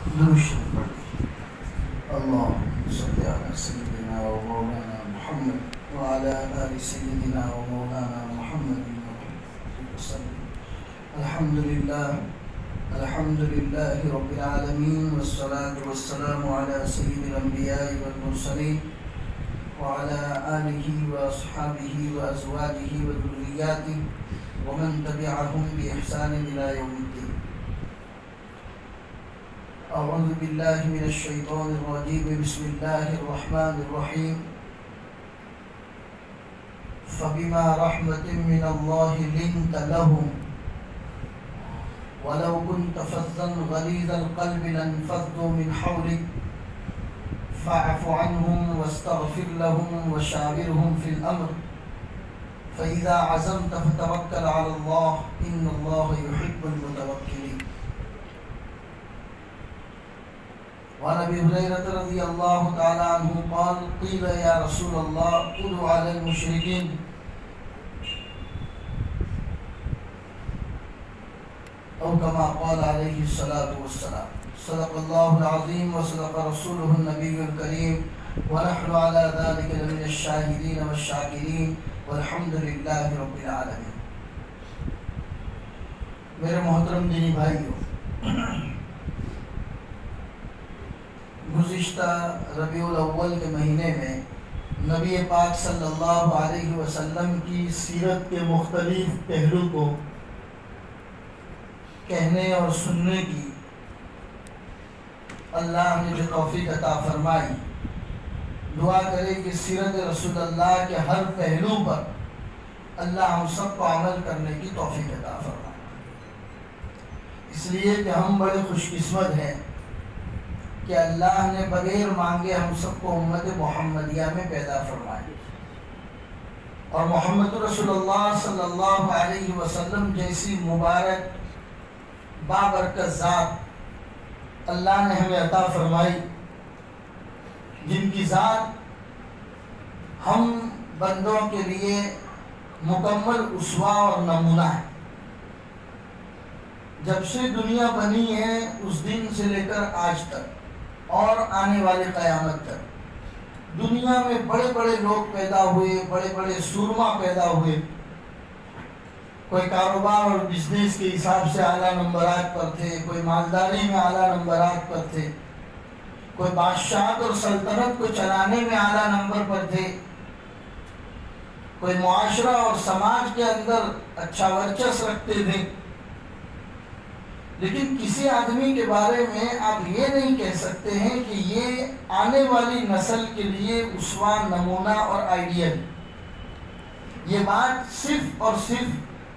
درود پڑھیں۔ اللهم صل على سيدنا ومولانا محمد وعلى آل سيدنا ومولانا محمد وسلم۔ الحمد لله رب العالمين، والصلاة والسلام على سيد الأنبياء والمرسلين وعلى آله وأصحابه وأزواجه وذرياته ومن تبعهم بإحسان إلى يوم الدين۔ أعوذ بالله من الشيطان الرجيم، بسم الله الرحمن الرحيم۔ فبما رحمة من الله لنت لهم ولو كنت فظا غليظ القلب لانفضوا من حولك فاعف عنهم واستغفر لهم وشاورهم في الأمر فإذا عزمت فتوكل على الله إن الله يحب المتوكلين۔ وعن ابي هريره رضي الله تعالى عنه قال قيل يا رسول الله ادع على المشركين او كما قال عليه الصلاه والسلام۔ صدق الله العظيم وصدق رسوله النبي الكريم، ونحن على ذلك لمن الشاهدين والشاكرين والحمد لله رب العالمين۔ میرے محترم دینی بھائیو، گزشتہ ربیع الاول کے مہینے میں نبی پاک صلی اللہ علیہ وسلم کی سیرت کے مختلف پہلو کو کہنے اور سننے کی اللہ نے جو توفیق عطا فرمائی، دعا کرے کہ سیرت رسول اللہ کے ہر پہلو پر اللہ ہم سب کو عمل کرنے کی توفیق عطا فرمائے۔ اس لیے کہ ہم بڑے خوش قسمت ہیں کہ اللہ نے بغیر مانگے ہم سب کو امت محمدیہ میں پیدا فرمایا، اور محمد رسول اللہ صلی اللہ علیہ وسلم جیسی مبارک بابرکت ذات اللہ نے ہمیں عطا فرمائی، جن کی ذات ہم بندوں کے لیے مکمل اسوہ اور نمونہ ہے۔ جب سے دنیا بنی ہے اس دن سے لے کر آج تک اور آنے والی قیامت تک دنیا میں بڑے بڑے لوگ پیدا ہوئے، بڑے بڑے سورما پیدا ہوئے۔ کوئی کاروبار اور بزنس کے حساب سے اعلیٰ نمبرات پر تھے، کوئی مالداری میں اعلیٰ نمبرات پر تھے، کوئی بادشاہت اور سلطنت کو چلانے میں اعلیٰ نمبر پر تھے، کوئی معاشرہ اور سماج کے اندر اچھا ورچسپ رکھتے تھے۔ لیکن کسی آدمی کے بارے میں آپ یہ نہیں کہہ سکتے ہیں کہ یہ آنے والی نسل کے لیے اسوہ، نمونہ اور آئیڈیل۔ یہ بات صرف اور صرف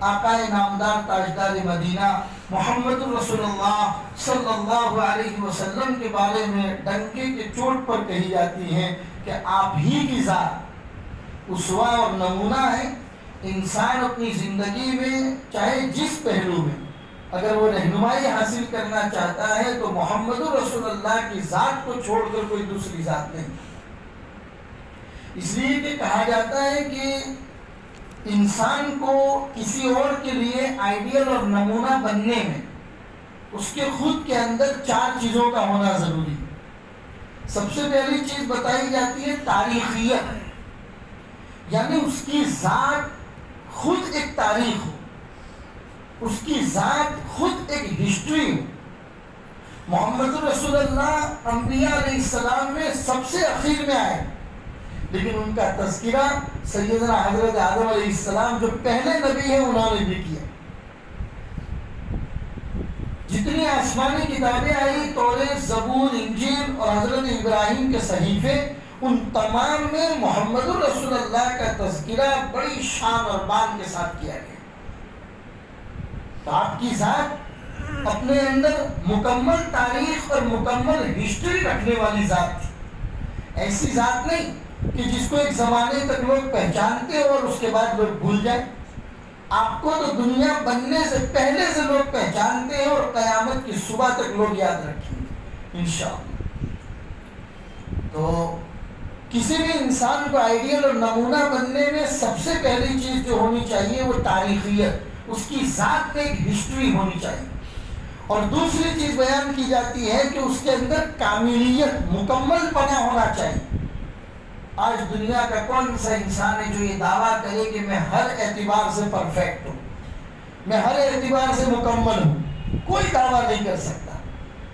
آقا نامدار تاجدار مدینہ محمد رسول اللہ صلی اللہ علیہ وسلم کے بارے میں ڈنکے کے چوٹ پر کہی جاتی ہے کہ آپ ہی کی ذات اسوہ اور نمونہ ہے۔ انسان اپنی زندگی میں چاہے جس پہلو میں اگر وہ رہنمائی حاصل کرنا چاہتا ہے تو محمد رسول اللہ کی ذات کو چھوڑ کر کوئی دوسری ذات نہیں۔ اس لیے کہ کہا جاتا ہے کہ انسان کو کسی اور کے لیے آئیڈیل اور نمونہ بننے میں اس کے خود کے اندر 4 چیزوں کا ہونا ضروری ہے۔ سب سے پہلی چیز بتائی جاتی ہے تاریخیت، یعنی اس کی ذات خود ایک تاریخ ہو، اس کی ذات خود ایک ہسٹری ہو۔ محمد رسول اللہ انبیاء علیہ السلام میں سب سے اخیر میں آئے، لیکن ان کا تذکرہ سیدنا حضرت آدم علیہ السلام جو پہلے نبی ہیں انہوں نے بھی کیا۔ جتنی آسمانی کتابیں آئی، توریت، زبور، انجیل اور حضرت ابراہیم کے صحیفے، ان تمام میں محمد رسول اللہ کا تذکرہ بڑی شان اور بان کے ساتھ کیا گیا۔ تو آپ کی ذات اپنے اندر مکمل تاریخ اور مکمل ہسٹری رکھنے والی ذات تھی۔ ایسی ذات نہیں کہ جس کو ایک زمانے تک لوگ پہچانتے ہو اور اس کے بعد لوگ بھول جائیں۔ آپ کو تو دنیا بننے سے پہلے سے لوگ پہچانتے ہیں اور قیامت کی صبح تک لوگ یاد رکھیں گے انشاءاللہ۔ تو کسی بھی انسان کو آئیڈیل اور نمونہ بننے میں سب سے پہلی چیز جو ہونی چاہیے وہ تاریخیت، اس کی ذات میں ایک ہسٹری ہونی چاہیے۔ اور دوسری چیز بیان کی جاتی ہے کہ اس کے اندر کاملیت، مکمل پنا ہونا چاہیے۔ آج دنیا کا کون سا انسان ہے جو یہ دعویٰ کرے کہ میں ہر اعتبار سے پرفیکٹ ہوں، میں ہر اعتبار سے مکمل ہوں؟ کوئی دعویٰ نہیں کر سکتا۔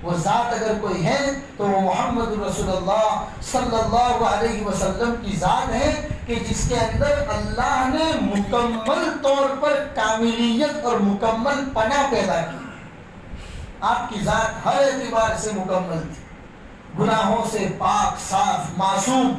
وہ ذات اگر کوئی ہے تو وہ محمد رسول اللہ صلی اللہ علیہ وسلم کی ذات ہے کہ جس کے اندر اللہ نے مکمل طور پر کاملیت اور مکمل پناہ پیدا کی۔ آپ کی ذات ہر اعتبار سے مکمل تھی، گناہوں سے پاک صاف معصوم،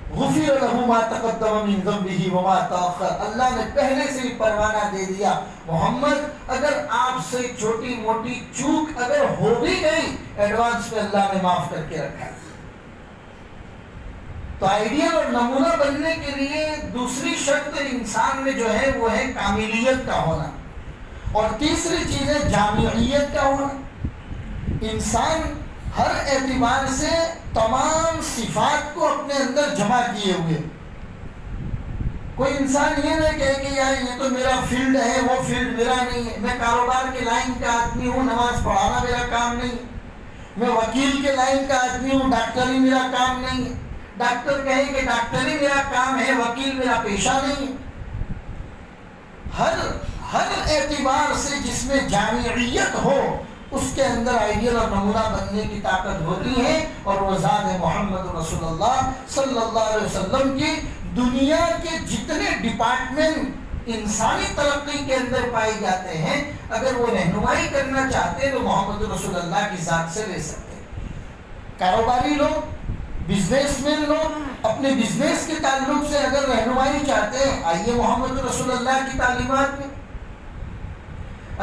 غفر له ما تقدم من ذنبه وما تأخر، اللہ نے پہلے سے ہی پروانہ دے دیا، محمد اگر آپ سے چھوٹی موٹی چوک اگر ہو بھی گئی ایڈوانس میں اللہ نے معاف کر کے رکھا۔ تو آئیڈیل اور نمونہ بننے کے لیے دوسری شرط انسان میں جو ہے وہ ہے کاملیت کا ہونا، اور تیسری چیز ہے جامعیت کا ہونا۔ انسان ہر اعتبار سے تمام صفات کو اپنے اندر جمع کیے ہوئے، کوئی انسان یہ نہ کہے کہ یار یہ تو میرا فیلڈ ہے، وہ فیلڈ میرا نہیں ہے، میں کاروبار کے لائن کا آدمی ہوں، نماز پڑھانا میرا کام نہیں ہے، میں وکیل کے لائن کا آدمی ہوں، ڈاکٹری میرا کام نہیں ہے، ڈاکٹر کہے کہ ڈاکٹری میرا کام ہے، وکیل میرا پیشہ نہیں ہے۔ ہر اعتبار سے جس میں جامعیت ہو اس کے اندر آئیڈیل اور نمونہ بننے کی طاقت ہوتی ہے، اور وہ ذات محمد رسول اللہ صلی اللہ علیہ وسلم کی دنیا کے جتنے ڈپارٹمنٹ انسانی ترقی کے اندر پائے جاتے ہیں، اگر وہ رہنمائی کرنا چاہتے ہیں تو محمد رسول اللہ کی ذات سے لے سکتے ہیں۔ کاروباری لوگ، بزنس مین لوگ اپنے بزنس کے تعلق سے اگر رہنمائی چاہتے ہیں، آئیے محمد رسول اللہ کی تعلیمات میں۔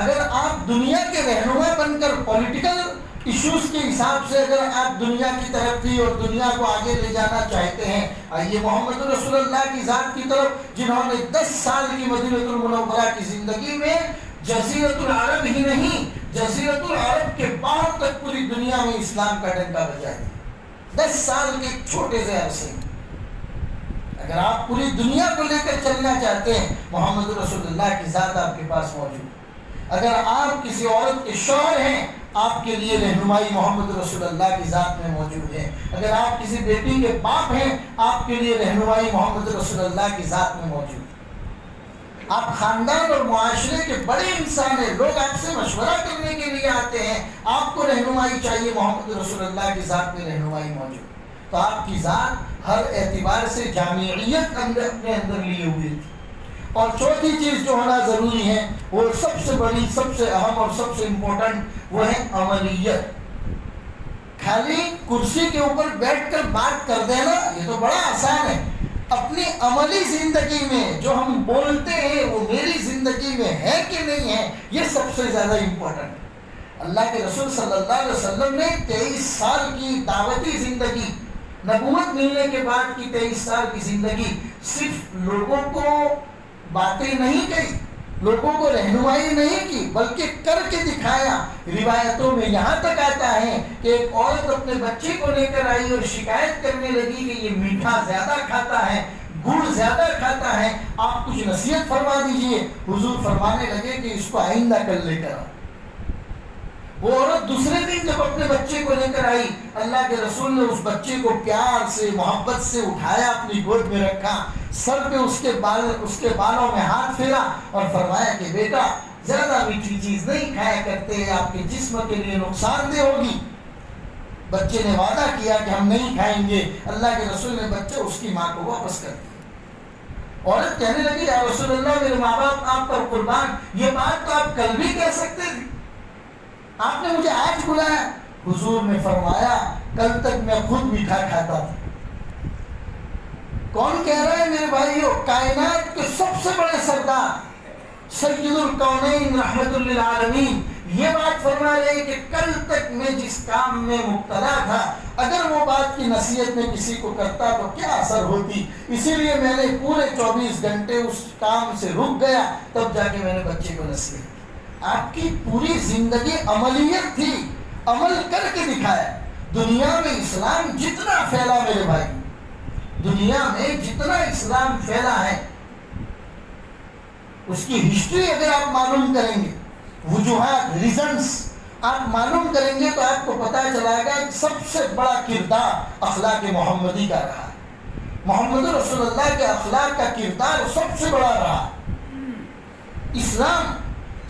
اگر آپ دنیا کے رہنما بن کر پولیٹیکل ایشوز کے حساب سے اگر آپ دنیا کی ترقی اور دنیا کو آگے لے جانا چاہتے ہیں، آئیے محمد رسول اللہ کی ذات کی طرف، جنہوں نے 10 سال کی مدینہ المنورہ کی زندگی میں جزیرۃ العرب ہی نہیں، جزیرۃ العرب کے باہر تک پوری دنیا میں اسلام کا ڈنکا بجایا۔ 10 سال کے چھوٹے سے عرصے میں اگر آپ پوری دنیا کو لے کر چلنا چاہتے ہیں، محمد رسول اللہ کی ذات آپ کے پاس موجود ہے۔ اگر آپ کسی عورت کے شوہر ہیں، آپ کے لیے رہنمائی محمد رسول اللہ کی ذات میں موجود ہے۔ اگر آپ کسی بیٹی کے باپ ہیں، آپ کے لیے رہنمائی محمد رسول اللہ کی ذات میں موجود ہے۔ آپ خاندان اور معاشرے کے بڑے انسان ہیں، لوگ آپ سے مشورہ کرنے کے لیے آتے ہیں، آپ کو رہنمائی چاہیے، محمد رسول اللہ کی ذات میں رہنمائی موجود ہے۔ تو آپ کی ذات ہر اعتبار سے جامعیت اپنے اندر لیے ہوئی تھی۔ اور چوتھی چیز جو ہونا ضروری ہے، وہ سب سے بڑی، سب سے اہم اور سب سے امپورٹنٹ، وہ ہے عملیت۔ خالی کرسی کے اوپر بیٹھ کر بات کر دینا یہ تو بڑا آسان ہے، اپنی عملی زندگی میں جو ہم بولتے ہیں وہ میری زندگی میں ہے کہ نہیں ہے، یہ سب سے زیادہ امپورٹنٹ ہے۔ اللہ کے رسول صلی اللہ علیہ وسلم نے 23 سال کی دعوتی زندگی، نبوت ملنے کے بعد کی 23 سال کی زندگی، صرف لوگوں کو باتیں نہیں کہی، لوگوں کو رہنمائی نہیں کی، بلکہ کر کے دکھایا۔ روایتوں میں یہاں تک آتا ہے کہ ایک عورت اپنے بچے کو لے کر آئی اور شکایت کرنے لگی کہ یہ میٹھا زیادہ کھاتا ہے، گڑ زیادہ کھاتا ہے، آپ کچھ نصیحت فرما دیجئے۔ حضور فرمانے لگے کہ اس کو آئندہ کل لے کر آؤ۔ وہ عورت دوسرے دن جب اپنے بچے کو لے کر آئی، اللہ کے رسول نے اس بچے کو پیار سے، محبت سے اٹھایا، اپنی گود میں رکھا، سر پہ اس کے بالوں میں ہاتھ پھیرا اور فرمایا کہ بیٹا زیادہ میٹھی چیز نہیں کھایا کرتے، آپ کے جسم کے لیے نقصان دہ ہوگی۔ بچے نے وعدہ کیا کہ ہم نہیں کھائیں گے، اللہ کے رسول نے بچے اس کی ماں کو واپس کر دیا۔ عورت کہنے لگی یا رسول اللہ میرے ماں باپ آپ پر قربان، یہ بات تو آپ کل بھی کہہ سکتے تھے، آپ نے مجھے آج بلایا۔ حضور نے فرمایا کل تک میں خود میٹھا کھاتا تھا۔ کون کہہ رہا ہے میرے بھائیو؟ کائنات کے سب سے بڑے سردار سید الکونین رحمت للعالمین یہ بات فرما رہے کہ کل تک میں جس کام میں مبتلا تھا، اگر وہ بات کی نصیحت میں کسی کو کرتا تو کیا اثر ہوتی، اسی لیے میں نے پورے 24 گھنٹے اس کام سے رک گیا، تب جا کے میں نے بچے کو نصیحت کی۔ آپ کی پوری زندگی عملیت تھی، عمل کر کے دکھایا۔ دنیا میں اسلام جتنا پھیلا میرے بھائی، دنیا میں جتنا اسلام پھیلا ہے، اس کی ہسٹری اگر آپ معلوم کریں گے، وجوہات، ریزنز، آپ معلوم کریں گے تو آپ کو پتہ چلائے گا کہ سب سے بڑا کردار اخلاق محمدی کا رہا. محمد رسول اللہ کے اخلاق کا کردار سب سے بڑا رہا. اسلام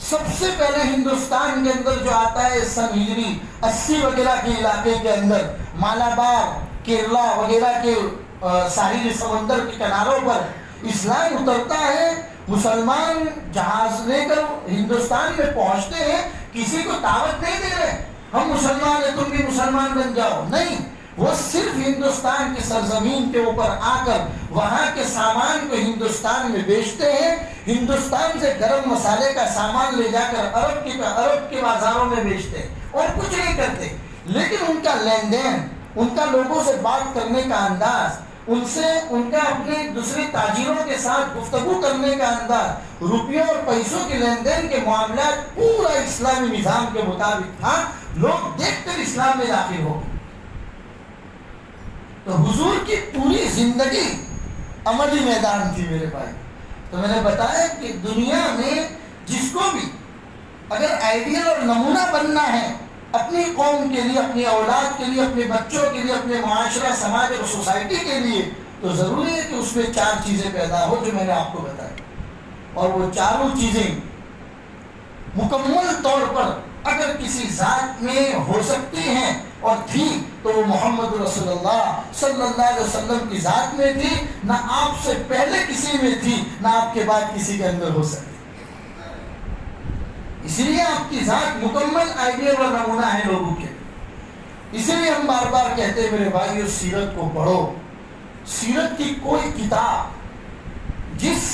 سب سے پہلے ہندوستان کے اندر جو آتا ہے سن ہجری 80 وغیرہ کے علاقے کے اندر، مالابار، کیرلا وغیرہ کے ساحلی سمندر کے کناروں پر اسلام اترتا ہے. مسلمان جہاز لے کر ہندوستان میں پہنچتے ہیں، کسی کو دعوت نہیں دے رہے ہم مسلمان ہیں تم بھی مسلمان بن جاؤ، نہیں، وہ صرف ہندوستان کی سرزمین کے اوپر آ کر وہاں کے سامان کو ہندوستان میں بیچتے ہیں. ہندوستان سے گرم مسالے کا سامان لے جا کر عرب کے بازاروں میں بیچتے ہیں اور کچھ نہیں کرتے. لیکن ان کا لین دین، ان کا لوگوں سے بات کرنے کا انداز، ان کا اپنے دوسرے تاجروں کے ساتھ گفتگو کرنے کا انداز، روپیوں اور پیسوں کے لین دین کے معاملات پورا اسلامی نظام کے مطابق تھا. لوگ دیکھ کر اسلام میں داخل ہو گئے. تو حضور کی پوری زندگی عملی میدان تھی میرے بھائی. تو میں نے بتایا کہ دنیا میں جس کو بھی اگر آئیڈیل اور نمونہ بننا ہے اپنی قوم کے لیے، اپنی اولاد کے لیے، اپنے بچوں کے لیے، اپنے معاشرہ، سماج اور سوسائٹی کے لیے، تو ضروری ہے کہ اس میں 4 چیزیں پیدا ہو جو میں نے آپ کو بتائی. اور وہ چاروں چیزیں مکمل طور پر اگر کسی ذات میں ہو سکتی ہیں اور تھی تو وہ محمد رسول اللہ صلی اللہ علیہ وسلم کی ذات میں تھی. نہ آپ سے پہلے کسی میں تھی، نہ آپ کے بعد کسی کے اندر ہو سکتی. اسی لیے آپ کی ذات مکمل آئیڈیل اور نمونہ ہے لوگوں کے. اسی لیے ہم بار بار کہتے ہیں میرے بھائیو، سیرت کو پڑھو. سیرت کی کوئی کتاب جس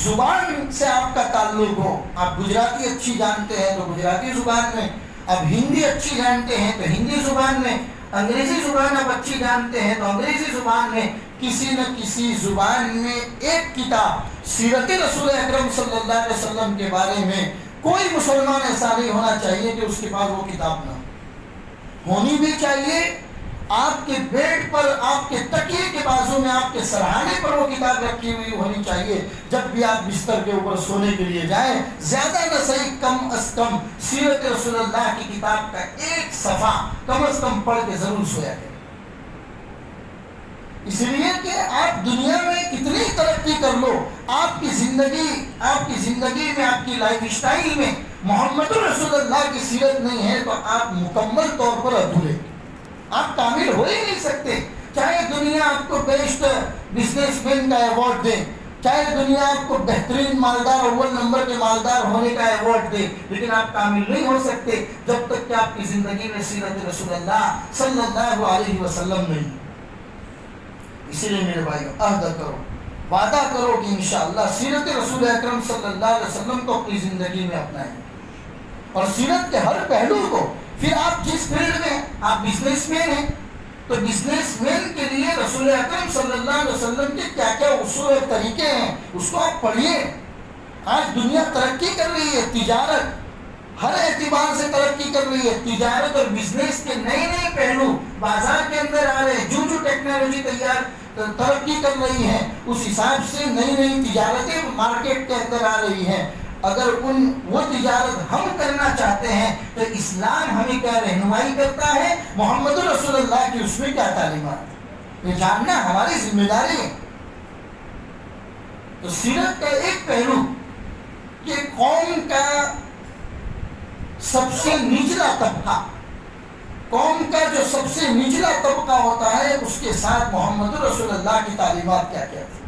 زبان سے آپ کا تعلق ہو، آپ گجراتی اچھی جانتے ہیں تو گجراتی زبان میں، اب ہندی اچھی جانتے ہیں تو ہندی زبان میں، انگریزی زبان آپ اچھی جانتے ہیں تو انگریزی زبان میں، کسی نہ کسی زبان میں ایک کتاب سیرت رسول اکرم صلی اللہ علیہ وسلم کے بارے میں کوئی مسلمان ایسا نہیں ہونا چاہیے کہ اس کے پاس وہ کتاب نہ ہونی بھی چاہیے. آپ کے بیڈ پر، آپ کے تکیے کے بازو میں، آپ کے سرہانے پر وہ کتاب رکھی ہوئی ہونی چاہیے. جب بھی آپ بستر کے اوپر سونے کے لیے جائیں، زیادہ نہ صحیح کم از کم سیرت رسول اللہ کی کتاب کا ایک صفحہ کم از کم پڑھ کے ضرور سویا کریں. اس لیے کہ آپ دنیا میں کتنی ترقی کر لو، آپ کی زندگی میں، آپ کی لائف اسٹائل میں محمد رسول اللہ کی سیرت نہیں ہے تو آپ مکمل طور پر ادھورے، آپ کامل ہو ہی نہیں سکتے. چاہے دنیا آپ کو بیسٹ بزنس مین کا ایوارڈ دے، چاہے دنیا آپ کو بہترین مالدار، اول نمبر کے مالدار ہونے کا ایوارڈ دے، لیکن آپ کامل نہیں ہو سکتے جب تک کہ آپ کی زندگی میں سیرت رسول اللہ صلی اللہ علیہ وسلم نہیں. اسی لیے میرے بھائیو، عہد کرو، وعدہ کرو کہ انشاءاللہ سیرت رسول اکرم صلی اللہ علیہ وسلم کو اپنی زندگی میں اپنائیں اور سیرت کے ہر پہلو کو. پھر آپ جس فیلڈ میں، آپ بزنس مین ہیں تو بزنس مین کے لیے رسول اکرم صلی اللہ علیہ وسلم کے کیا کیا اصول اور طریقے ہیں اس کو آپ پڑھیے. آج دنیا ترقی کر رہی ہے، تجارت ہر اعتبار سے ترقی کر رہی ہے. تجارت اور بزنس کے نئے نئے پہلو بازار کے اندر آ رہے ہیں. جو ٹیکنالوجی ترقی کر رہی ہے اس حساب سے نئی نئی تجارتیں مارکیٹ کے اندر آ رہی ہیں. اگر وہ تجارت ہم کرنا چاہتے ہیں تو اسلام ہمیں کیا رہنمائی کرتا ہے، محمد رسول اللہ کی اس میں کیا تعلیمات، یہ جاننا ہماری ذمہ داری ہے. تو سیرت کا ایک پہلو کہ قوم کا سب سے نچلا طبقہ، قوم کا جو سب سے نچلا طبقہ ہوتا ہے اس کے ساتھ محمد رسول اللہ کی تعلیمات کیا کیا تھی.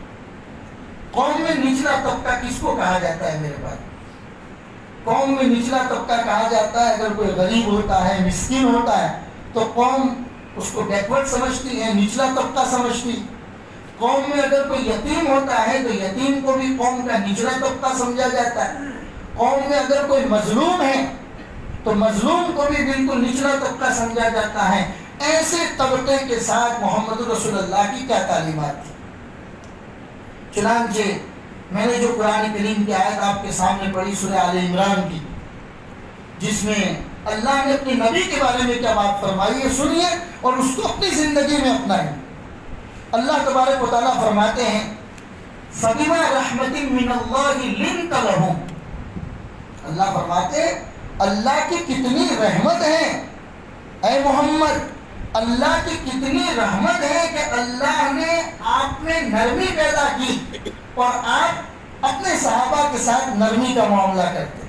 قوم میں نچلا طبقہ کس کو کہا جاتا ہے میرے بھائی؟ قوم میں نچلا طبقہ کہا جاتا ہے اگر کوئی غریب ہوتا ہے، مسکین ہوتا ہے تو قوم اس کو بیکورڈ سمجھتی ہے، نچلا طبقہ سمجھتی. قوم میں اگر کوئی یتیم ہوتا ہے تو یتیم کو بھی قوم کا نچلا طبقہ سمجھا جاتا ہے. قوم میں اگر کوئی مظلوم ہے تو مظلوم کو بھی بالکل نچلا طبقہ سمجھا جاتا ہے. ایسے طبقے کے ساتھ محمد رسول اللہ کی کیا تعلیمات تھی. چنانچہ میں نے جو قرآن کریم کی آیت آپ کے سامنے پڑھی سورہ آل عمران کی، جس میں اللہ نے اپنے نبی کے بارے میں کیا بات فرمائی ہے، سنیے اور اس کو اپنی زندگی میں اپنائیں. اللہ تبارک و تعالیٰ فرماتے ہیں فَبِمَا رَحْمَةٍ مِّنَ اللَّهِ لِنْتَ لَهُمْ. اللہ فرماتے اللہ کی کتنی رحمت ہے اے محمد، اللہ کی کتنی رحمت ہے کہ اللہ نے آپ میں نرمی پیدا کی اور آپ اپنے صحابہ کے ساتھ نرمی کا معاملہ کرتے.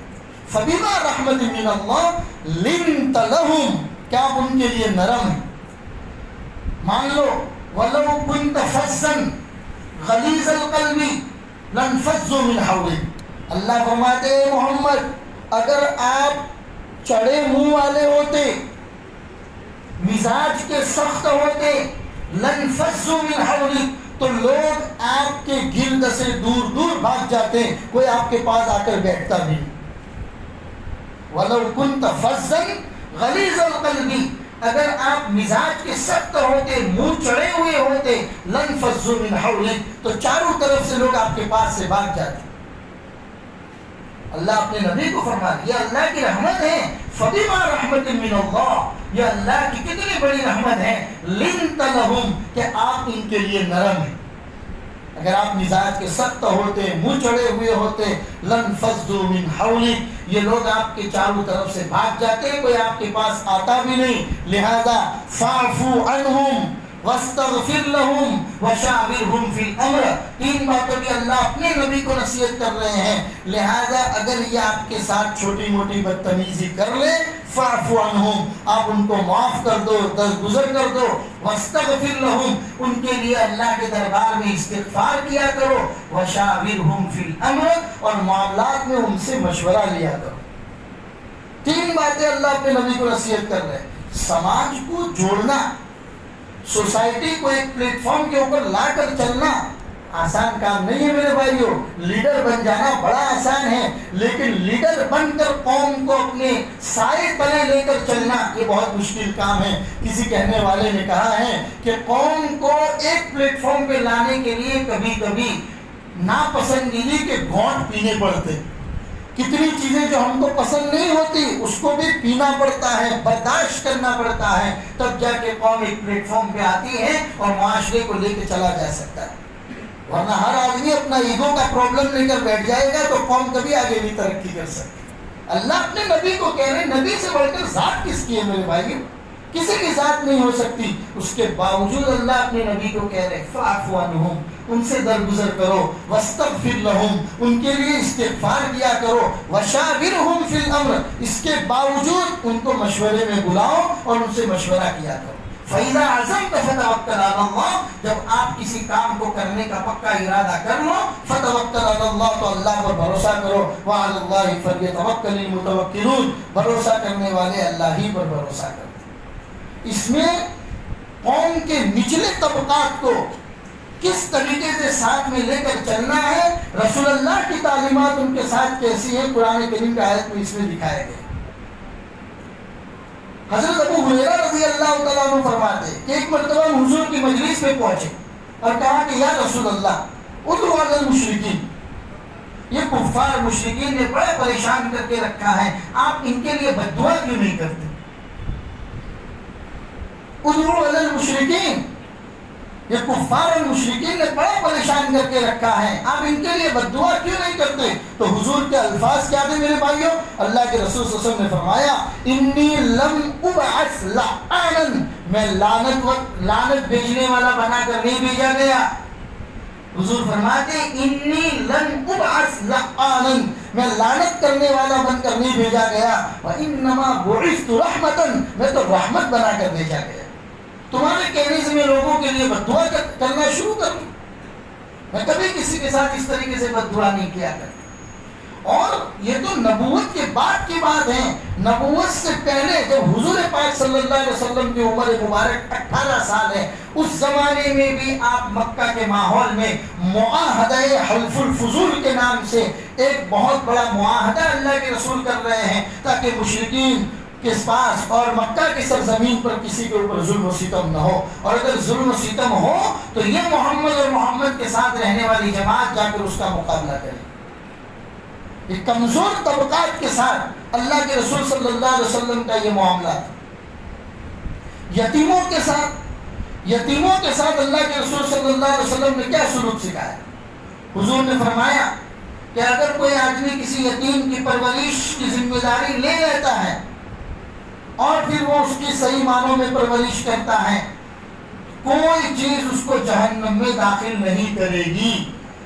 فبما رحمت من اللہ لنت لہم، کیا آپ ان کے لیے نرم ہیں. مان لو وَلَوْ كُنْتَ فَزًّا غَلِيظَ الْقَلْبِ لَانفَضُّوا مِنْ حَوْلِكَ. اللہ فرماتے ہیں محمد اگر آپ چڑے منہ والے ہوتے، مزاج کے سخت ہوتے، لَانفَضُّوا مِنْ حَوْلِكَ، تو لوگ آپ کے گرد سے دور دور بھاگ جاتے، کوئی آپ کے پاس آ کر بیٹھتا بھی. وَلَوْ كُنْتَ فَزًّا غَلِيظَ الْقَلْبِ، اگر آپ مزاج کے سخت ہوتے، منہ چڑے ہوئے ہوتے، لَانفَضُّوا مِنْ حَوْلِكَ، تو چاروں طرف سے لوگ آپ کے پاس سے بھاگ جاتے. اللہ اپنے نبی کو فرما دیا اللہ کی رحمت ہے. فَبِمَا رَحْمَةٍ مِّنَ اللَّهِ، یہ اللہ کی کتنی بڑی رحمت ہے. لِنْتَ لَهُمْ، کہ آپ ان کے لیے نرم ہیں. اگر آپ مزاج کے سخت ہوتے، منہ چڑے ہوئے ہوتے، لَانفَضُّوا مِنْ حَوْلِكَ، یہ لوگ آپ کے چاروں طرف سے بھاگ جاتے، کوئی آپ کے پاس آتا بھی نہیں. لہذا فَاعْفُوا عَنْهُمْ وَاسْتَغْفِرْ لَهُمْ وَشَاوِرْهُمْ فِي الْأَمْرِ. تین باتوں کی اللہ اپنے نبی کو نصیحت کر رہے ہیں. لہذا اگر یہ آپ کے ساتھ چھوٹی موٹی بدتمیزی کر لے، فَاعْفُوا عَنْهُمْ، آپ ان کو معاف کر دو، درگزر کر دو. وَاسْتَغْفِرْ لَهُمْ، ان کے لیے اللہ کے دربار میں استغفار کیا کرو. وَشَاوِرْهُمْ فِي الْأَمْرِ، اور معاملات میں ان سے مشورہ لیا کرو. تین باتیں اللہ اپنے نبی کو نصیحت کر رہے ہیں. سماج کو جوڑنا، سوسائٹی کو ایک پلیٹ فارم کے اوپر لا کر چلنا آسان کام نہیں ہے میرے بھائیو. لیڈر بن جانا بڑا آسان ہے، لیکن لیڈر بن کر قوم کو اپنے سائے تلے لے کر چلنا یہ بہت مشکل کام ہے. کسی کہنے والے نے کہا ہے کہ قوم کو ایک پلیٹ فارم پہ لانے کے لیے کبھی کبھی ناپسندیدگی کے گھونٹ پینے پڑتے. کتنی چیزیں جو ہم کو پسند نہیں ہوتی اس کو بھی پینا پڑتا ہے، برداشت کرنا پڑتا ہے، تب جا کے قوم ایک پلیٹ فارم پہ آتی ہے اور معاشرے کو لے کے چلا جا سکتا ہے. ورنہ ہر آدمی اپنا ایگو کا پرابلم لے کر بیٹھ جائے گا تو قوم کبھی آگے نہیں ترقی کر سکتی. اللہ اپنے نبی کو کہہ رہے ہیں، نبی سے بڑھ کر ذات کس کی ہے میرے بھائیو؟ کسی کی ذات نہیں ہو سکتی. اس کے باوجود اللہ اپنے نبی کو کہہ رہے ہیں فَاعْفُوا عَنْهُمْ، ان سے درگزر کرو. وَاسْتَغْفِرْ لَهُمْ، ان کے لیے استغفار کیا کرو. وَشَاوِرْهُمْ فِي الْأَمْرِ، اس کے باوجود ان کو مشورے میں بلاؤ اور ان سے مشورہ کیا کرو. فَإِذَا عَزَمْتَ فَتَوَكَّلْ عَلَى اللَّهِ، جب آپ کسی کام کو کرنے کا پکا ارادہ کر لو، فَتَوَكَّلْ عَلَى اللَّهِ، تو اللہ پر بھروسہ کرو. وَعَلَى اللَّهِ فَلْيَتَوَكَّلِ الْمُتَوَكِّلُونَ، بھروسہ کرنے والے اللہ ہی پر بھروسہ کرو. اس میں قوم کے نچلے طبقات کو کس طریقے سے ساتھ میں لے کر چلنا ہے، رسول اللہ کی تعلیمات ان کے ساتھ کیسی ہیں، قرآن کریم کی آیت میں اس میں دکھائے گئے. حضرت ابو ہریرہ رضی اللہ تعالیٰ عنہ فرماتے کہ ایک مرتبہ حضور کی مجلس میں پہنچے اور کہا کہ یا رسول اللہ ادعو علی المشرکین، یہ کفار مشرکین نے بڑے پریشان کر کے رکھا ہے، آپ ان کے لیے بد دعا کیوں نہیں کرتے؟ ادعو علی المشرکین، یہ کفار اور مشرکین نے بڑا پریشان کر کے رکھا ہے، آپ ان کے لیے بد دعا کیوں نہیں کرتے؟ تو حضور کے الفاظ کیا تھے میرے بھائیوں؟ اللہ کے رسول صلی اللہ علیہ وسلم نے فرمایا انی لم ابعث لعانا، میں لعنت بھیجنے والا بنا کر نہیں بھیجا گیا. حضور فرماتے انی لن ابعث لعانا، میں لعنت کرنے والا بن کر نہیں بھیجا گیا. وانما بعثت رحمتا، میں تو رحمت بنا کر بھیجا گیا. تمہارے کہنے سے میں لوگوں کے لیے بد دعا کرنا شروع کر دوں؟ میں کبھی کسی کے ساتھ اس طریقے سے بد دعا نہیں کیا کرتا. اور یہ تو نبوت کے بعد کی بات ہے. نبوت سے پہلے جب حضور پاک صلی اللہ علیہ وسلم کی عمر مبارک 18 سال ہے، اس زمانے میں بھی آپ مکہ کے ماحول میں معاہدہ حلف الفضول کے نام سے ایک بہت بڑا معاہدہ اللہ کے رسول کر رہے ہیں تاکہ مشرکین کے پاس اور مکہ کی سرزمین پر کسی کے اوپر ظلم و ستم نہ ہو. اور اگر ظلم و ستم ہو تو یہ محمد اور محمد کے ساتھ رہنے والی جماعت جا کر اس کا مقابلہ کرے. یہ کمزور طبقات کے ساتھ اللہ کے رسول صلی اللہ علیہ وسلم کا یہ معاملہ تھا. یتیموں کے ساتھ اللہ کے رسول صلی اللہ علیہ وسلم نے کیا سلوک سکھایا؟ حضور نے فرمایا کہ اگر کوئی آدمی کسی یتیم کی پرورش کی ذمہ داری لے لیتا ہے اور پھر وہ اس کی صحیح معنوں میں پرورش کرتا ہے، کوئی چیز اس کو جہنم میں داخل نہیں کرے گی۔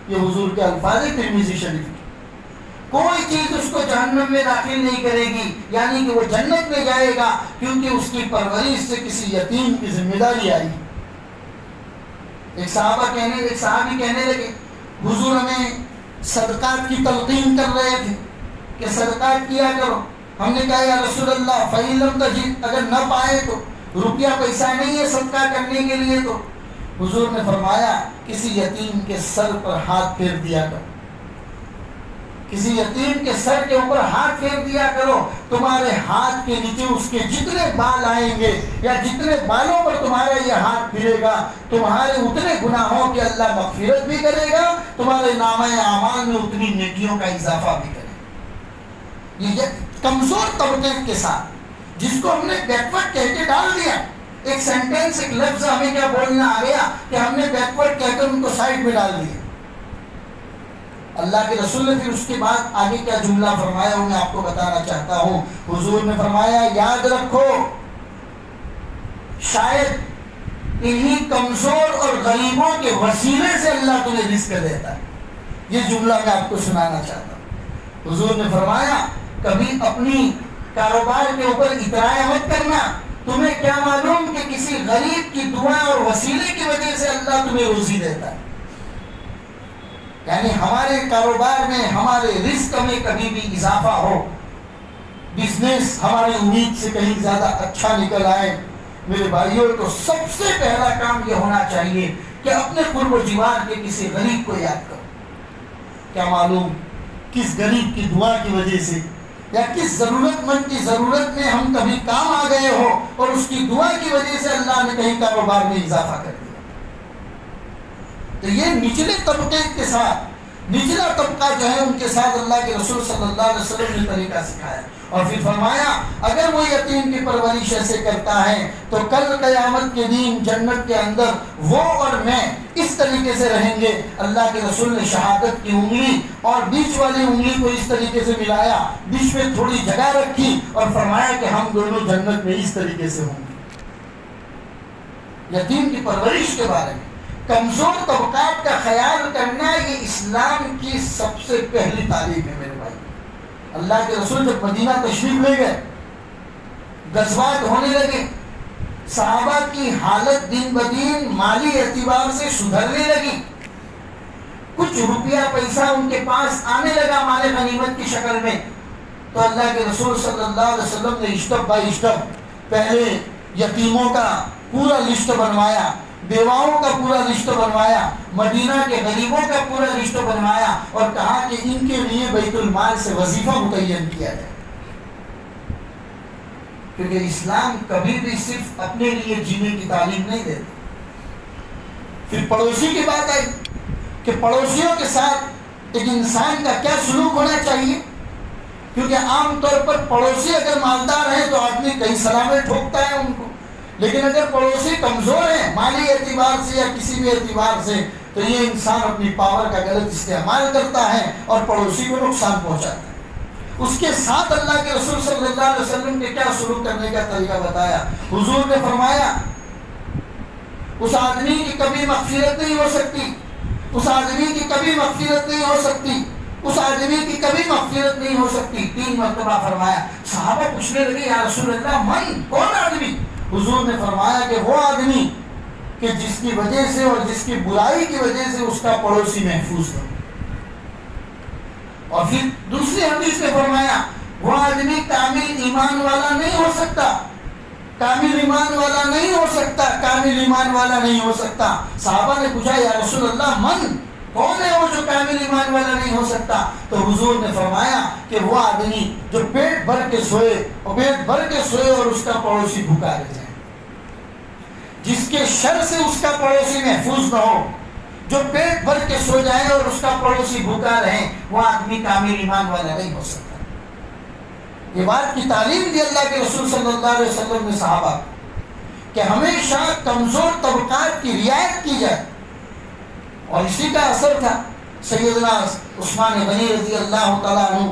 یہ حضور کے الفاظ ہیں ترمذی شریف کی۔ کوئی چیز اس کو جہنم میں داخل نہیں کرے گی، یعنی کہ وہ جنت میں جائے گا کیونکہ اس کی پرورش سے کسی یتیم کی ذمہ داری آئی۔ ایک صحابی کہنے لگے حضور ہمیں صدقات کی تلقین کر رہے تھے کہ صدقات کیا کرو۔ ہم نے کہا یا رسول اللہ فَإِن لَمْ تَجِدْ، اگر نہ پائے تو، روپیہ پیسہ نہیں ہے صدقہ کرنے کے لیے، تو حضور نے فرمایا کسی یتیم کے سر پر ہاتھ پھیر دیا کرو، کسی یتیم کے سر کے اوپر ہاتھ پھیر دیا کرو، تمہارے ہاتھ کے نیچے اس کے جتنے بال آئیں گے یا جتنے بالوں پر تمہارا یہ ہاتھ پھرے گا، تمہارے اتنے گناہوں کی اللہ مغفرت بھی کرے گا، تمہارے نامہ اعمال میں اتنی نیکیوں کا اضافہ بھی کرے گا۔ یہ کمزور طبقے کے ساتھ جس کو ہم نے بیکورڈ کہہ کے ڈال دیا، ایک سینٹینس ایک لفظ ہمیں کیا بولنا آ گیا کہ ہم نے بیکورڈ کہہ کر ان کو سائڈ میں ڈال دیا۔ اللہ کے رسول نے پھر اس کے بعد آگے کیا جملہ فرمایا وہ میں آپ کو بتانا چاہتا ہوں۔ حضور نے فرمایا یاد رکھو شاید انہی کمزور اور غریبوں کے وسیلے سے اللہ تمہیں رزق دیتا ہے۔ یہ جملہ میں آپ کو سنانا چاہتا ہوں۔ حضور نے فرمایا کبھی اپنی کاروبار کے اوپر اترایا مت کرنا، تمہیں کیا معلوم کہ کسی غریب کی دعا اور وسیلے کی وجہ سے اللہ تمہیں روزی دیتا ہے۔ یعنی ہمارے کاروبار میں ہمارے رزق میں کبھی بھی اضافہ ہو، بزنس ہماری امید سے کہیں زیادہ اچھا نکل آئے، میرے بھائیوں تو سب سے پہلا کام یہ ہونا چاہیے کہ اپنے قرب و جوار کے کسی غریب کو یاد کرو۔ کیا معلوم کس غریب کی دعا کی وجہ سے یا کس ضرورت مند کی ضرورت میں ہم کبھی کام آ گئے ہو اور اس کی دعا کی وجہ سے اللہ نے کہیں کاروبار میں اضافہ کر دیا۔ تو یہ نچلے طبقے کے ساتھ، نچلا طبقہ جو ہے ان کے ساتھ اللہ کے رسول صلی اللہ علیہ وسلم نے طریقہ سکھایا، اور پھر فرمایا اگر وہ یتیم کی پرورش ایسے کرتا ہے تو کل قیامت کے دن جنت کے اندر وہ اور میں اس طریقے سے رہیں گے۔ اللہ کے رسول نے شہادت کی انگلی اور بیچ والی انگلی کو اس طریقے سے ملایا، بیچ میں تھوڑی جگہ رکھی اور فرمایا کہ ہم دونوں جنت میں اس طریقے سے ہوں گے۔ یتیم کی پرورش کے بارے میں، کمزور طبقات کا خیال کرنا، یہ اسلام کی سب سے پہلی تعلیم ہے میرے بھائی۔ اللہ کے رسول جب مدینہ تشریف لے گئے، غزوات ہونے لگے، صحابہ کی حالت دن بدن مالی اعتبار سے سدھرنے لگی، کچھ روپیہ پیسہ ان کے پاس آنے لگا مال غنیمت کی شکل میں، تو اللہ کے رسول صلی اللہ علیہ وسلم نے اسٹپ بائی اسٹپ پہلے یتیموں کا پورا لسٹ بنوایا، بیواؤں کا پورا لسٹ بنوایا، مدینہ کے غریبوں کا پورا لسٹ بنوایا، اور کہا کہ ان کے لیے بیت المال سے وظیفہ متعین کیا جائے، کیونکہ اسلام کبھی بھی صرف اپنے لیے جینے کی تعلیم نہیں دیتا۔ پھر پڑوسی کی بات آئی کہ پڑوسیوں کے ساتھ ایک انسان کا کیا سلوک ہونا چاہیے، کیونکہ عام طور پر پڑوسی اگر مالدار ہیں تو آدمی کئی سلامیں ٹھوکتا ہے ان کو، لیکن اگر پڑوسی کمزور ہیں مالی اعتبار سے یا کسی بھی اعتبار سے تو یہ انسان اپنی پاور کا غلط استعمال کرتا ہے اور پڑوسی کو نقصان پہنچاتا ہے۔ اس کے ساتھ اللہ کے رسول صلی اللہ علیہ وسلم نے کیا سلوک کرنے کا طریقہ بتایا۔ حضور نے فرمایا اس آدمی کی کبھی مغفرت نہیں ہو سکتی، اس آدمی کی کبھی مغفرت نہیں ہو سکتی، اس آدمی کی کبھی مغفرت نہیں ہو سکتی، 3 مرتبہ فرمایا۔ صحابہ پوچھنے لگے یا رسول اللہ من، کون آدمی؟ حضور نے فرمایا کہ وہ آدمی کہ جس کی وجہ سے اور جس کی برائی کی وجہ سے اس کا پڑوسی محفوظ ہو۔ اور پھر دوسری حدیث میں فرمایا وہ آدمی کامل ایمان والا نہیں ہو سکتا، کامل ایمان والا نہیں ہو سکتا، کامل ایمان والا نہیں ہو سکتا۔ صحابہ نے پوچھا یا رسول اللہ من، کون ہے وہ جو کامل ایمان والا نہیں ہو سکتا؟ تو حضور نے فرمایا کہ وہ آدمی جو پیٹ بھر کے سوئے اور اس کا پڑوسی بھوکا رہ جائے، جس کے شر سے اس کا پڑوسی محفوظ نہ ہو، جو پیٹ بھر کے سو جائے اور اس کا پڑوسی بھوکا رہے، وہ آدمی کامل ایمان والا نہیں ہو سکتا۔ یہ بات کی تعلیم دی اللہ کے رسول صلی اللہ علیہ وسلم نے صحابہ کہ ہمیشہ کمزور طبقات کی رعایت کی جائے، اور اسی کا اثر تھا۔ سیدنا عثمان غنی رضی اللہ تعالیٰ عنہ،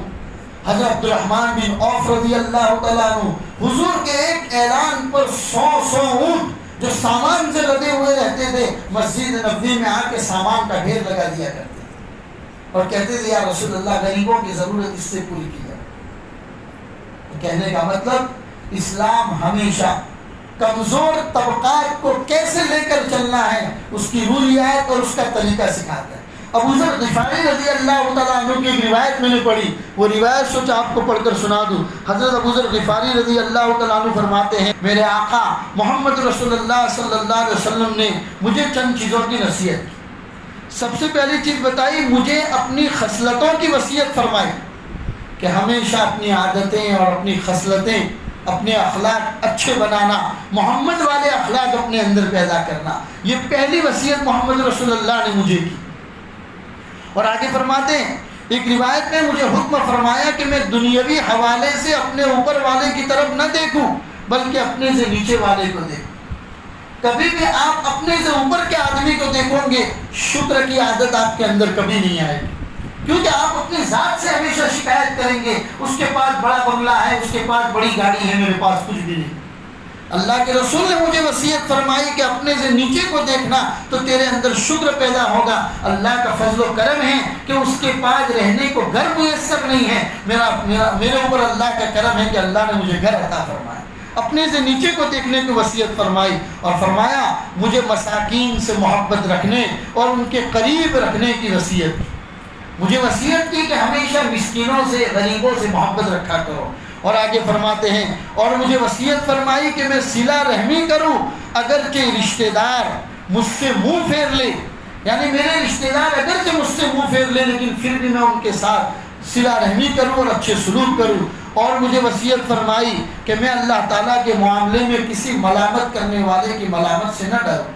حضرت عبد الرحمن بن عوف رضی اللہ تعالیٰ عنہ، حضور کے ایک اعلان پر 100 اونٹ جو سامان سے لدے ہوئے رہتے تھے مسجد نبوی میں آ کے سامان کا ڈھیر لگا دیا کرتے تھے اور کہتے تھے یا رسول اللہ غریبوں کی ضرورت اس سے پوری کی جائے۔ کہنے کا مطلب اسلام ہمیشہ کمزور طبقات کو کیسے لے کر چلنا ہے اس کی روحیات اور اس کا طریقہ سکھاتا ہے۔ ابو ذر غفاری رضی اللہ تعالیٰ عنہ کی ایک روایت میں نے پڑھی، وہ روایت سوچا آپ کو پڑھ کر سنا دوں۔ حضرت ابو ذر غفاری رضی اللہ تعالیٰ عنہ فرماتے ہیں میرے آقا محمد رسول اللہ صلی اللہ علیہ وسلم نے مجھے چند چیزوں کی نصیحت کی۔ سب سے پہلی چیز بتائی، مجھے اپنی خصلتوں کی وصیت فرمائی کہ ہمیشہ اپنی عادتیں اور اپنی خصلتیں، اپنے اخلاق اچھے بنانا، محمد والے اخلاق اپنے اندر پیدا کرنا۔ یہ پہلی وصیت محمد رسول اللہ نے مجھے کی۔ اور آگے فرماتے ہیں ایک روایت میں مجھے حکم فرمایا کہ میں دنیاوی حوالے سے اپنے اوپر والے کی طرف نہ دیکھوں بلکہ اپنے سے نیچے والے کو دیکھوں۔ کبھی بھی آپ اپنے سے اوپر کے آدمی کو دیکھیں گے شکر کی عادت آپ کے اندر کبھی نہیں آئے گی، کیونکہ آپ اپنی ذات سے ہمیشہ شکایت کریں گے اس کے پاس بڑا بنگلہ ہے، اس کے پاس بڑی گاڑی ہے، میرے پاس کچھ بھی نہیں۔ اللہ کے رسول نے مجھے وصیت فرمائی کہ اپنے سے نیچے کو دیکھنا تو تیرے اندر شکر پیدا ہوگا۔ اللہ کا فضل و کرم ہے کہ اس کے پاس رہنے کو گھر میسر نہیں ہے، میرے اوپر اللہ کا کرم ہے کہ اللہ نے مجھے گھر عطا فرمایا۔ اپنے سے نیچے کو دیکھنے کی وصیت فرمائی اور فرمایا مجھے مساکین سے محبت رکھنے اور ان کے قریب رکھنے کی وصیت کی۔ مجھے وصیت کی کہ ہمیشہ مسکینوں سے، غریبوں سے محبت رکھا کرو۔ اور آگے فرماتے ہیں اور مجھے وصیت فرمائی کہ میں صلہ رحمی کروں اگرچہ رشتہ دار مجھ سے منہ پھیر لے، یعنی میرے رشتہ دار اگرچہ مجھ سے منہ پھیر لے لیکن پھر بھی میں ان کے ساتھ صلہ رحمی کروں اور اچھے سلوک کروں۔ اور مجھے وصیت فرمائی کہ میں اللہ تعالیٰ کے معاملے میں کسی ملامت کرنے والے کی ملامت سے نہ ڈروں،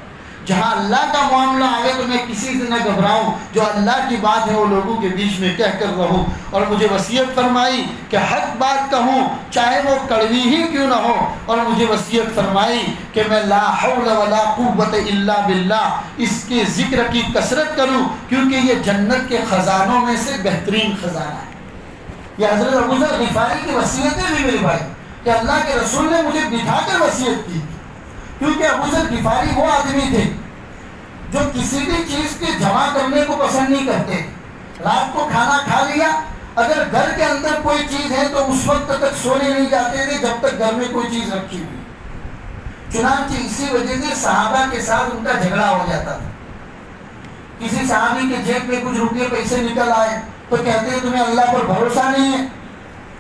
جہاں اللہ کا معاملہ آئے تو میں کسی سے نہ گھبراؤں، جو اللہ کی بات ہے وہ لوگوں کے بیچ میں کہہ کر رہوں۔ اور مجھے وصیت فرمائی کہ حق بات کہوں چاہے وہ کڑوی ہی کیوں نہ ہو۔ اور مجھے وصیت فرمائی کہ میں لا حول ولا قوت الا باللہ اس کے ذکر کی کثرت کروں کیونکہ یہ جنت کے خزانوں میں سے بہترین خزانہ ہے۔ یہ حضرت ابو ذر غفاری کی وصیتیں بھی میرے بھائی کہ اللہ کے رسول نے مجھے بٹھا کر وصیت کی، کیونکہ ابو ذر غفاری وہ آدمی تھے جو کسی بھی چیز کے جمع کرنے کو پسند نہیں کرتے۔ رات کو کھانا کھا لیا، اگر گھر کے اندر کوئی چیز ہے تو اس وقت تک سونے نہیں جاتے تھے جب تک گھر میں کوئی چیز رکھی ہوئی۔ چنانچہ اسی وجہ سے صحابہ کے ساتھ ان کا جھگڑا ہو جاتا تھا۔ کسی صحابی کے جیب میں کچھ روپے پیسے نکل آئے تو کہتے ہیں تمہیں اللہ پر بھروسہ نہیں ہے،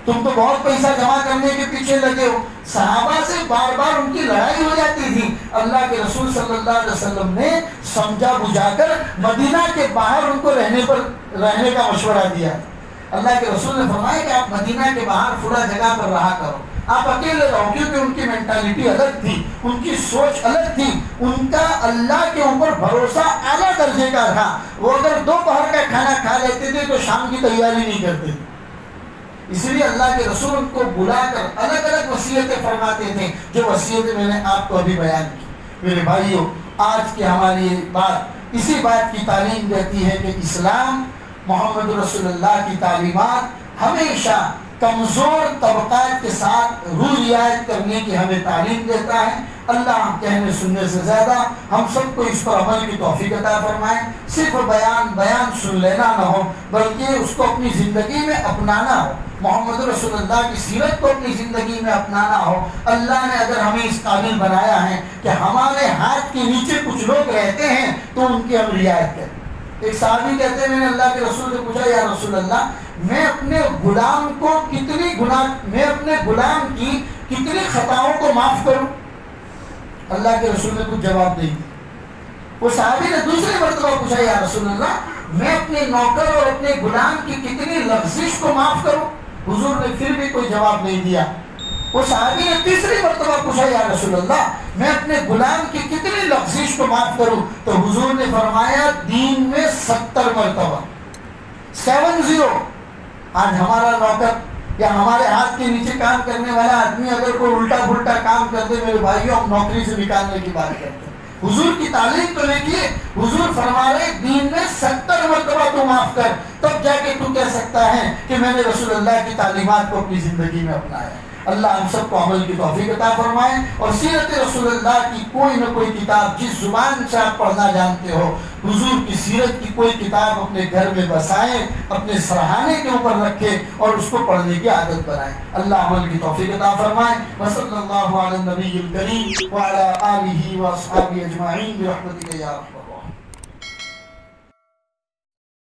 تم تو بہت پیسہ جمع کرنے کے پیچھے لگے ہو۔ صحابہ سے بار بار ان کی لڑائی ہو جاتی تھی۔ اللہ کے رسول صلی اللہ علیہ وسلم نے سمجھا بجھا کر مدینہ کے باہر ان کو رہنے کا مشورہ دیا۔ اللہ کے رسول نے فرمایا کہ آپ مدینہ کے باہر کھلا جگہ پر رہا کرو، آپ اکیلے رہو، کیونکہ ان کی مینٹالٹی الگ تھی، ان کی سوچ الگ تھی، ان کا اللہ کے اوپر بھروسہ اعلیٰ درجے کا تھا۔ وہ اگر دوپہر کا کھانا کھا لیتے تھے تو شام کی تیاری نہیں کرتے تھے۔ اس لیے اللہ کے رسول ان کو بلا کر الگ الگ وصیتیں فرماتے تھے، جو وصیتیں میں نے آپ کو ابھی بیان کی۔ میرے بھائیوں، آج کی ہماری بات اسی بات کی تعلیم دیتی ہے کہ اسلام محمد رسول اللہ کی تعلیمات ہمیشہ کمزور طبقات کے ساتھ روح رعایت کرنے کی ہمیں تعلیم دیتا ہے۔ اللہ کہنے سننے سے زیادہ ہم سب کو اس پر عمل کی توفیق عطا فرمائے۔ صرف بیان سن لینا نہ ہو بلکہ اس کو اپنی زندگی میں اپنانا ہو، محمد رسول اللہ کی سیرت کو اپنی زندگی میں اپنانا ہو۔ اللہ نے اگر ہمیں اس قابل بنایا ہے کہ ہمارے ہاتھ کے نیچے کچھ لوگ رہتے ہیں تو ان کی ہم رعایت کریں۔ ایک صحابی کہتے ہیں میں نے اللہ کے رسول سے پوچھا یا رسول اللہ میں اپنے غلام کی کتنی خطاؤں کو معاف کروں؟ اللہ کے رسول نے کچھ جواب نہیں دیا۔ وہ صحابی نے دوسری مرتبہ پوچھا یا رسول اللہ میں اپنے نوکر اور اپنے غلام کی کتنی لغزش کو معاف کروں؟ حضور نے پھر بھی کوئی جواب نہیں دیا۔ وہ صحابی نے تیسری مرتبہ پوچھا یا رسول اللہ میں اپنے غلام کی کتنی لغزش کو معاف کروں؟ تو حضور نے فرمایا دین میں 70 مرتبہ، 70۔ آج ہمارا نوکر یا ہمارے ہاتھ کے نیچے کام کرنے والا آدمی اگر کوئی الٹا پھلٹا کام کر دے میرے بھائیوں ہم نوکری سے نکالنے کی بات کرتے ہیں۔ حضور کی تعلیم تو دیکھیے، حضور فرما رہے دین میں 70 مرتبہ تو معاف کر، تب جا کے تو کہہ سکتا ہے کہ میں نے رسول اللہ کی تعلیمات کو اپنی زندگی میں اپنایا۔ اللہ ہم سب کو عمل کی توفیق عطا فرمائے، اور سیرت رسول اللہ کی کوئی نہ کوئی کتاب جس زبان سے آپ پڑھنا جانتے ہو، حضور کی سیرت کی کوئی کتاب اپنے گھر میں بسائیں، اپنے سرحانے کے اوپر رکھے اور اس کو پڑھنے کی عادت بنائیں۔ اللہ عمل کی توفیق عطا فرمائے۔ وصلی اللہ علی النبی الکریم وعلی آلہ واصحابہ اجمعین برحمتک یا رحمۃ۔